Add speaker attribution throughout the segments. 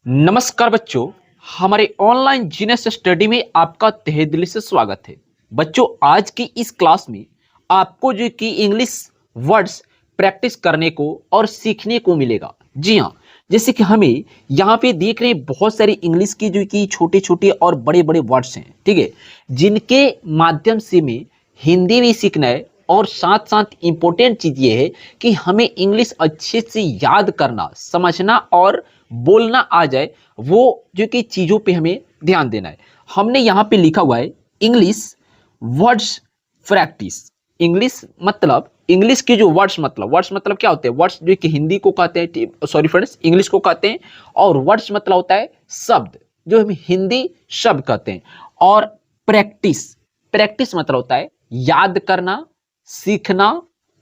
Speaker 1: नमस्कार बच्चों, हमारे ऑनलाइन जीनियस स्टडी में आपका तहे दिल से स्वागत है। बच्चों, आज की इस क्लास में आपको जो कि इंग्लिश वर्ड्स प्रैक्टिस करने को और सीखने को मिलेगा। जी हाँ, जैसे कि हमें यहाँ पे देख रहे हैं बहुत सारे इंग्लिश की जो कि छोटे छोटे और बड़े बड़े वर्ड्स हैं, ठीक है, जिनके माध्यम से हमें हिंदी भी सीखना है। और साथ साथ इम्पोर्टेंट चीज़ ये है कि हमें इंग्लिश अच्छे से याद करना, समझना और बोलना आ जाए, वो जो कि चीज़ों पे हमें ध्यान देना है। हमने यहाँ पे लिखा हुआ है इंग्लिश वर्ड्स प्रैक्टिस। इंग्लिश के जो वर्ड्स मतलब क्या होते हैं? वर्ड्स जो कि हिंदी को कहते हैं, सॉरी फ्रेंड्स, इंग्लिश को कहते हैं। और वर्ड्स मतलब होता है शब्द, जो हम हिंदी शब्द कहते हैं। और प्रैक्टिस प्रैक्टिस मतलब होता है याद करना, सीखना,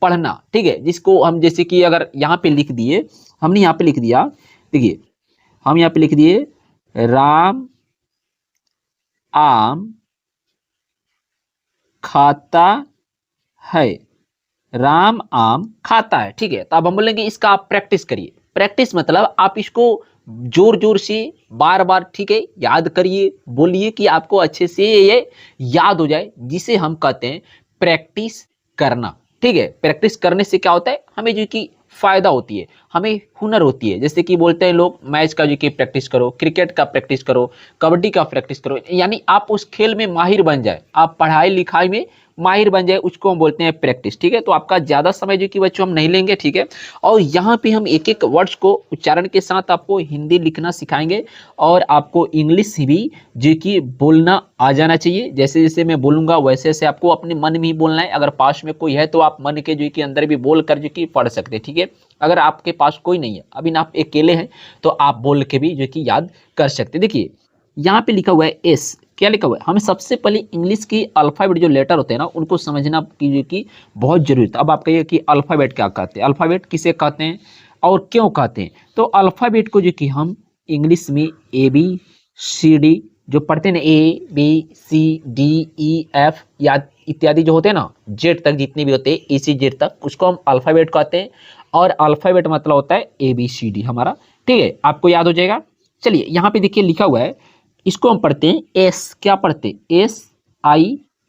Speaker 1: पढ़ना, ठीक है, जिसको हम जैसे कि अगर यहाँ पे लिख दिए, हमने यहाँ पे लिख दिया, देखिए हम यहाँ पे लिख दिए राम आम खाता है। राम आम खाता है, ठीक है। तो अब हम बोलेंगे इसका आप प्रैक्टिस करिए। प्रैक्टिस मतलब आप इसको जोर जोर से बार बार, ठीक है, याद करिए, बोलिए कि आपको अच्छे से ये याद हो जाए, जिसे हम कहते हैं प्रैक्टिस करना, ठीक है। प्रैक्टिस करने से क्या होता है? हमें जो कि फायदा होती है, हमें हुनर होती है। जैसे कि बोलते हैं लोग, मैच का जो कि प्रैक्टिस करो, क्रिकेट का प्रैक्टिस करो, कबड्डी का प्रैक्टिस करो, यानी आप उस खेल में माहिर बन जाए, आप पढ़ाई लिखाई में माहिर बन जाए, उसको हम बोलते हैं प्रैक्टिस, ठीक है। तो आपका ज्यादा समय जो कि बच्चों हम नहीं लेंगे, ठीक है। और यहाँ पे हम एक एक वर्ड्स को उच्चारण के साथ आपको हिंदी लिखना सिखाएंगे, और आपको इंग्लिश भी जो कि बोलना आ जाना चाहिए। जैसे जैसे मैं बोलूंगा वैसे वैसे आपको अपने मन में ही बोलना है। अगर पास में कोई है तो आप मन के जो कि अंदर भी बोल कर जो कि पढ़ सकते हैं, ठीक है। अगर आपके पास कोई नहीं है, अभी ना आप अकेले हैं, तो आप बोल के भी जो कि याद कर सकते हैं। देखिए यहाँ पे लिखा हुआ है एस, क्या लिखा हुआ है? हमें सबसे पहले इंग्लिश की अल्फाबेट जो लेटर होते हैं ना, उनको समझना की बहुत जरूरी है। अब आप कहिए कि अल्फाबेट क्या कहते हैं, अल्फाबेट किसे कहते हैं और क्यों कहते हैं? तो अल्फाबेट को जो कि हम इंग्लिश में ए बी सी डी जो पढ़ते हैं ना, A B C D E F या इत्यादि जो होते हैं ना, जेड तक जितने भी होते हैं, ए सी जेड तक, उसको हम अल्फाबेट कहते हैं। और अल्फाबेट मतलब होता है ए बी सी डी हमारा, ठीक है, आपको याद हो जाएगा। चलिए यहाँ पे देखिए लिखा हुआ है, इसको हम पढ़ते हैं एस, क्या पढ़ते हैं? S I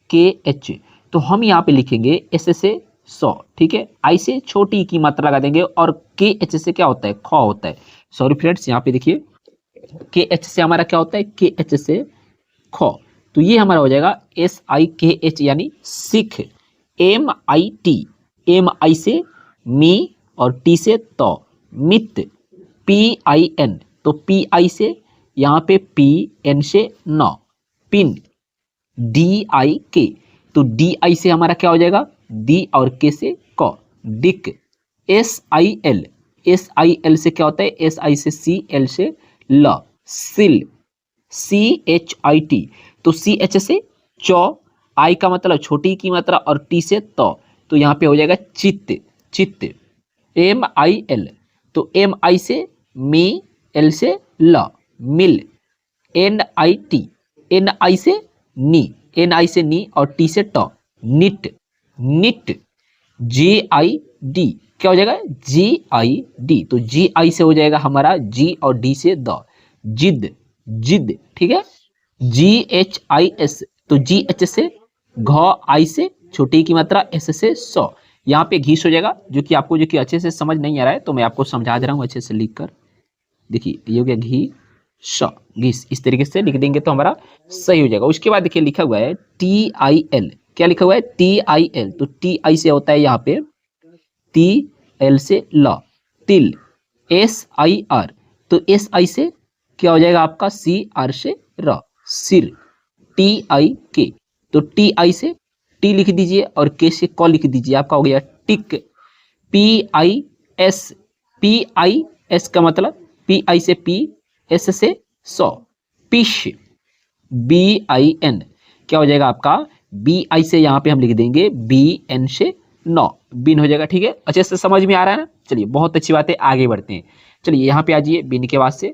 Speaker 1: K H. तो हम यहाँ पे लिखेंगे एस से 100, ठीक है, आई से छोटी की मात्रा लगा देंगे, और के एच से क्या होता है? ख होता है। सॉरी फ्रेंड्स, यहाँ पे देखिए के एच से हमारा क्या होता है? के एच से ख। तो ये हमारा हो जाएगा एस आई के एच, यानी सिख। M I T, M I से मी और टी से तो, मित। पी आई एन, तो पी आई से यहाँ पे पी, एन से नौ, पिन। डी आई के, तो डी आई से हमारा क्या हो जाएगा? डी और के से क, Dick. S I L, S I L से क्या होता है? एस आई से सी, एल से ल, सिल। सी एच आई टी, तो सी एच से चौ, आई का मतलब छोटी की मात्रा, और टी से तो यहाँ पे हो जाएगा चित्त, चित्त। एम आई एल, तो एम आई से मी, एल से ल, मिल। एन आई टी, एन आई से नी, एन आई से नी और टी से ट, निट, निट। जी आई डी, क्या हो जाएगा? जी आई डी, तो जी आई से हो जाएगा हमारा जी और डी से द, जिद, जिद, ठीक है। जी एच आई एस, तो जी एच से घ, आई से छोटी की मात्रा, एस से 100, यहाँ पे घीस हो जाएगा, जो कि आपको जो कि अच्छे से समझ नहीं आ रहा है, तो मैं आपको समझा दे रहा हूँ अच्छे से लिख कर। देखिए ये हो गया घी श, घीस, इस तरीके से लिख देंगे तो हमारा सही हो जाएगा। उसके बाद देखिए लिखा हुआ है टी आई एल, क्या लिखा हुआ है? टी आई एल, तो टी आई से होता है यहाँ पे टी, एल से ल, तिल। एस आई आर, तो एस आई से क्या हो जाएगा आपका? सी, आर से र, सिर। टी आई के, तो टी आई से टी लिख दीजिए और के से क लिख दीजिए, आपका हो गया टिक। P I S, P I S का मतलब पी आई से पी, एस से 100, पिश। बी आई एन, क्या हो जाएगा आपका? बी आई से यहाँ पे हम लिख देंगे बी, एन से 9, बिन हो जाएगा, ठीक है। अच्छे से समझ में आ रहा है ना? चलिए बहुत अच्छी बात है, आगे बढ़ते हैं। चलिए यहाँ पे आ जाइए, बिन के बाद से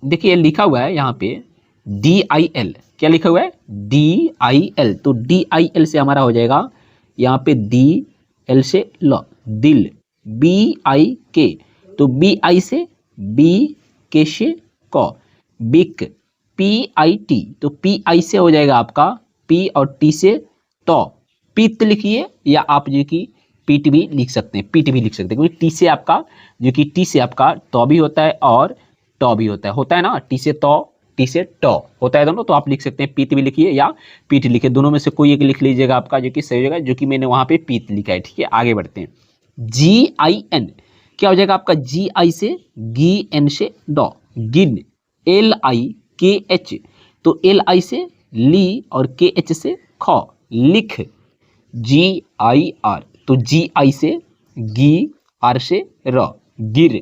Speaker 1: देखिए लिखा हुआ है यहाँ पे डी आई एल, क्या लिखा हुआ है? डी आई एल, तो डी आई एल से हमारा हो जाएगा यहाँ पे डी, एल से ल, दिल। बी आई के, तो बी आई से बी, के से क, बिक, पी आई टी, तो पी आई से हो जाएगा आपका पी और टी से तो, पित्त लिखिए, या आप जो कि पीट भी लिख सकते हैं, पीट भी लिख सकते हैं, क्योंकि टी से आपका जो कि टी से आपका तो भी होता है और टॉ भी होता है ना, टी से तो, टी से टॉ होता है दोनों, तो आप लिख सकते हैं पीत भी लिखिए या पीठ लिखिए, दोनों में से कोई एक लिख लीजिएगा आपका जो कि सही होगा, जो कि मैंने वहां पे पीत लिखा है। ठीक है, आगे बढ़ते हैं। जी आई एन क्या हो जाएगा आपका, जी आई से गी, एन से डॉ, गिन, एल आई के एच, तो एल आई से ली और के एच से ख, लिख, जी आई आर, तो जी आई से गी, आर से र, गिर,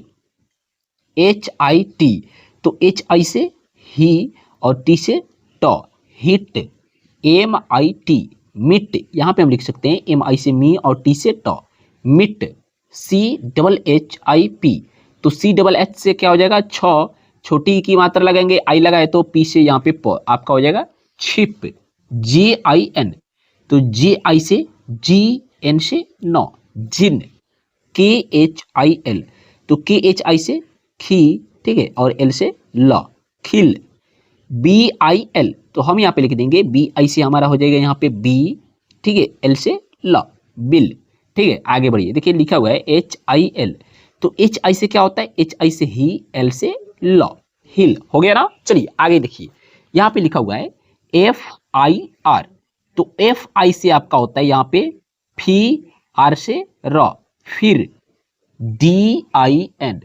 Speaker 1: एच आई टी, तो एच आई से ही और टी से ट, हिट, एम आई टी, मिट, यहां पे हम लिख सकते हैं एम आई से मी और टी से ट, मिट, C double H I P, तो सी डबल एच से क्या हो जाएगा छ, छोटी की मात्रा लगाएंगे, आई लगाए तो पी से यहाँ पे प, आपका हो जाएगा छिप, जी आई एन, तो जी आई से जी, एन से नौ, जिन, के एच आई एल, तो के एच आई से खी, ठीक है, और एल से ल, खिल, बी आई एल, तो हम यहाँ पे लिख देंगे बी आई से हमारा हो जाएगा यहाँ पे बी, ठीक है, एल से ल, बिल। ठीक है, आगे बढ़िए, देखिए लिखा हुआ है एच आई एल, तो एच आई से क्या होता है, एच आई से ही, एल से ल, हिल, हो गया ना। चलिए आगे देखिए, यहाँ पे लिखा हुआ है एफ आई आर, तो एफ आई से आपका होता है यहाँ पे फी, आर से र, फिर, डी आई एन,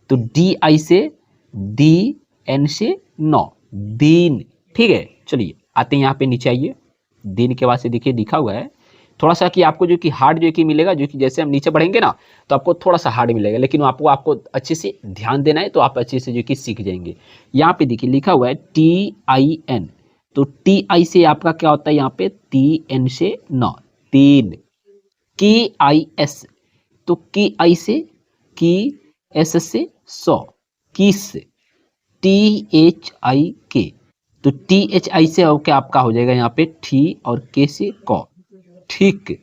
Speaker 1: तो डी आई से दी, एन से नौ, दीन। ठीक है, चलिए आते हैं यहाँ पे नीचे आइए, दिन के बाद से देखिए लिखा हुआ है थोड़ा सा कि आपको जो कि हार्ड जो कि मिलेगा, जो कि जैसे हम नीचे बढ़ेंगे ना तो आपको थोड़ा सा हार्ड मिलेगा, लेकिन आपको अच्छे से ध्यान देना है, तो आप अच्छे से जो कि सीख जाएंगे। यहाँ पे देखिए लिखा हुआ है टी आई एन, तो टी आई से आपका क्या होता है यहाँ पे टी, एन से नौ, तीन, की आई एस, तो की आई से की, एस से सौ, किस, टी एच आई के, तो टी एच आई से क्या आपका हो जाएगा यहाँ पे ठी और के से क, ठीक,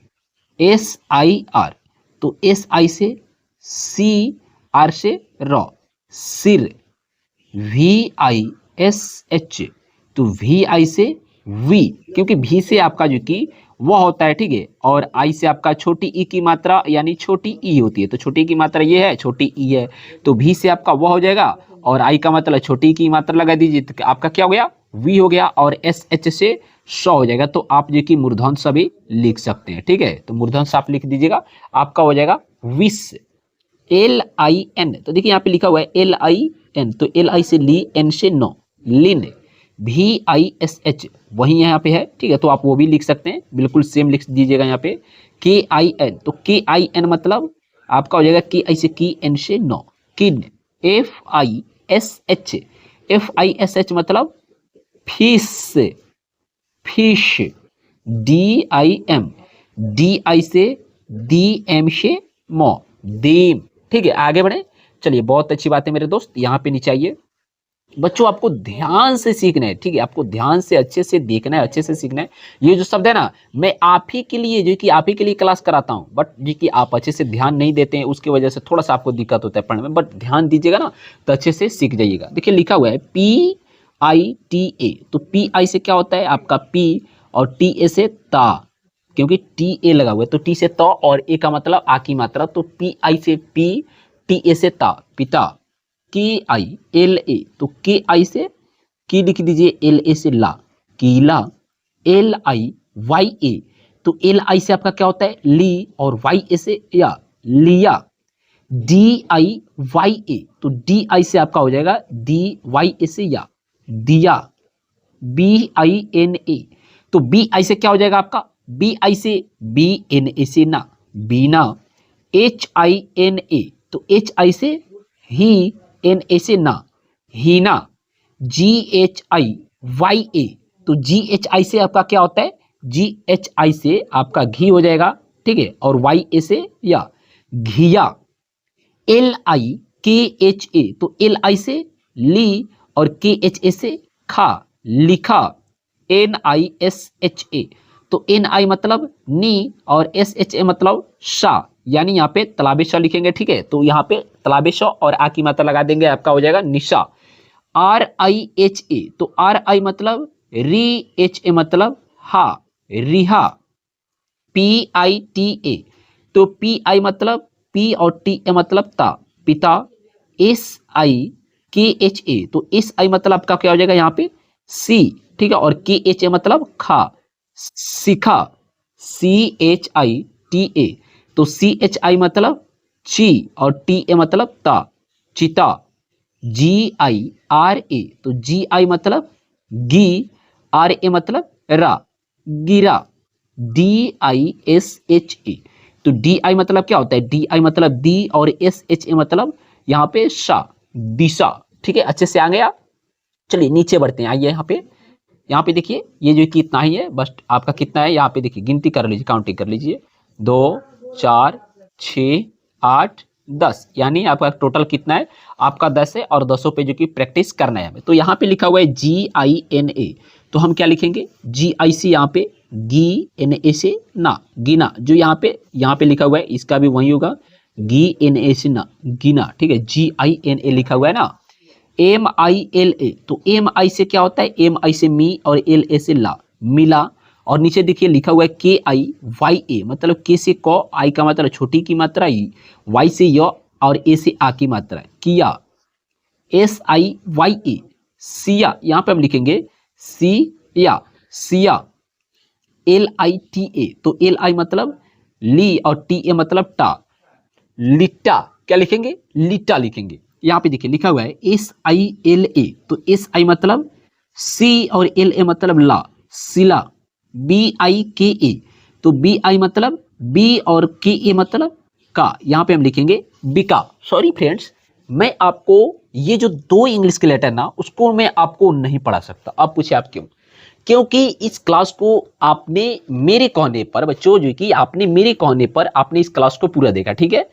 Speaker 1: एस आई आर, तो एस आई से सी, आर से र, सिर, वी आई एस एच, तो वी आई से वी, क्योंकि भी से आपका जो कि वह होता है, ठीक है, और आई से आपका छोटी ई की मात्रा यानी छोटी ई होती है, तो छोटी की मात्रा ये है, छोटी ई है, तो भी से आपका वह हो जाएगा, और आई का मतलब छोटी की मात्रा लगा दीजिए, तो आपका क्या हो गया वी हो गया, और एस एच से सौ हो जाएगा, तो आप जो कि मूर्धन्य भी लिख सकते हैं। ठीक है, तो मूर्धन्य आप लिख दीजिएगा, आपका हो जाएगा विश, एल आई एन, तो देखिए यहाँ पे लिखा हुआ है एल आई एन, तो एल आई से ली, एन से नो, लिन, वी आई एस एच, वही यहाँ पे है, ठीक है, तो आप वो भी लिख सकते हैं, बिल्कुल सेम लिख दीजिएगा यहाँ पे, के आई एन, तो के आई एन मतलब आपका हो जाएगा के आई से की, एन से नो, किन, F I S H, F I S H मतलब fish, fish, D I M, D I से दी, एम से मो, दीम। ठीक है, आगे बढ़े, चलिए बहुत अच्छी बात है मेरे दोस्त, यहाँ पे नीचे आइए। बच्चों आपको ध्यान से सीखना है, ठीक है, आपको ध्यान से अच्छे से देखना है, अच्छे से सीखना है। ये जो शब्द है ना, मैं आप ही के लिए जो कि आप ही के लिए क्लास कराता हूँ, बट जो कि आप अच्छे से ध्यान नहीं देते हैं, उसकी वजह से थोड़ा सा आपको दिक्कत होता है पढ़ने में, बट ध्यान दीजिएगा ना तो अच्छे से सीख जाइएगा। देखिए लिखा हुआ है पी आई टी ए, तो पी आई से क्या होता है आपका पी, और टी ए से ता, क्योंकि टी ए लगा हुआ है, तो टी से त और ए का मतलब आ की मात्रा, तो पी आई से पी, टी ए से ता, पिता, की आई एल ए, तो के आई से की लिख दीजिए, एल ए से ला, कीला, एल आई वाई ए, तो एल आई से आपका क्या होता है ली, और वाई ए से या, लिया, डी आई वाई ए, तो डी आई से आपका हो जाएगा दी, वाई ए से या, दिया, बी आई एन ए, तो बी आई से क्या हो जाएगा आपका बी आई से बी, एन ए से ना, बीना, एच आई एन ए, तो एच आई से ही, एन ए से ना, हीना, जी एच आई वाई ए, तो जी एच आई से आपका क्या होता है जी एच आई से आपका घी हो जाएगा, ठीक है, और वाई ए से या, घिया, L I K H A, तो एल आई से ली और के एच ए से खा, लिखा, N I S H A, तो NI मतलब नी और SHA मतलब शा, यानी यहाँ पे तलाबे श लिखेंगे, ठीक है। तो यहाँ पे तलाबे श और आ की मात्रा लगा देंगे, आपका हो जाएगा निशा। RIHA, तो RI मतलब री, HA मतलब हा, रिहा। PITA, तो PI मतलब P और TA मतलब ता, पिता। SIKHA, तो SI मतलब आपका क्या हो जाएगा यहाँ पे सी, ठीक है। और KHA मतलब खा, शिखा। CHITA, तो CHI मतलब ची और TA मतलब ता, चिता। GIRA, तो GI मतलब गी, RA मतलब रा, गिरा। DISHA, तो DI मतलब क्या होता है, DI मतलब दी और SHA मतलब यहाँ पे शा, दिशा, ठीक है। अच्छे से आ गया। चलिए नीचे बढ़ते हैं, आइए यहाँ पे देखिए, ये जो कितना ही है, बस आपका कितना है यहाँ पे देखिए, गिनती कर लीजिए, काउंटिंग कर लीजिए, 2 4 6 8 10, यानी आपका टोटल कितना है, आपका 10 है। और 10 पे जो कि प्रैक्टिस करना है हमें। तो यहाँ पे लिखा हुआ है GINA, तो हम क्या लिखेंगे, GIC, यहाँ पे गी, NA से ना, गिना। जो यहाँ पे लिखा हुआ है इसका भी वही होगा, गी, NA से ना, गिना, ठीक है। GINA लिखा हुआ है ना। MILA, तो MI से क्या होता है, MI से मी और LA से ला, मिला। और नीचे देखिए लिखा हुआ है KIYA, मतलब के से क, आई का मतलब छोटी की मात्रा ई, वाई से य और ए से आ की मात्रा किया। SIYA, सिया, यहाँ पे हम लिखेंगे सिया, सिया। LITA, तो LI मतलब ली और TA मतलब टा, लिटा। क्या लिखेंगे, लिटा लिखेंगे। यहाँ पे देखिए लिखा हुआ है SILA, तो SI मतलब सी और LA मतलब ला, सिला। BIKA, तो BI मतलब बी और KA मतलब का, यहाँ पे हम लिखेंगे बिका। सॉरी फ्रेंड्स, मैं आपको ये जो 2 इंग्लिश के लेटर ना, उसको मैं आपको नहीं पढ़ा सकता। आप पूछे आप क्यों, क्योंकि इस क्लास को आपने मेरे कहने पर, बच्चों जो कि आपने मेरे कहने पर आपने इस क्लास को पूरा देखा, ठीक है।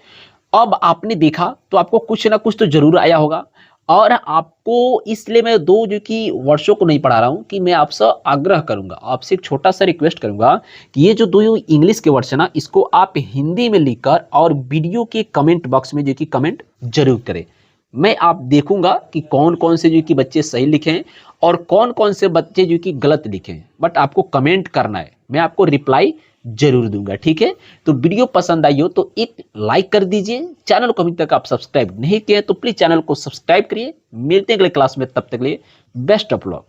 Speaker 1: अब आपने देखा तो आपको कुछ ना कुछ तो जरूर आया होगा। और आपको इसलिए मैं 2 जो कि वर्षों को नहीं पढ़ा रहा हूं, कि मैं आपसे आग्रह करूंगा, आपसे एक छोटा सा रिक्वेस्ट करूंगा कि ये जो 2 इंग्लिश के वर्ड्स है ना, इसको आप हिंदी में लिखकर और वीडियो के कमेंट बॉक्स में जो कि कमेंट जरूर करें। मैं आप देखूंगा कि कौन कौन से जो कि बच्चे सही लिखे हैं और कौन कौन से बच्चे जो कि गलत लिखे हैं। बट आपको कमेंट करना है, मैं आपको रिप्लाई जरूर दूंगा, ठीक है। तो वीडियो पसंद आई हो तो एक लाइक कर दीजिए। चैनल को अभी तक आप सब्सक्राइब नहीं किए तो प्लीज चैनल को सब्सक्राइब करिए। मिलते हैं अगले क्लास में, तब तक के लिए बेस्ट ऑफ लक।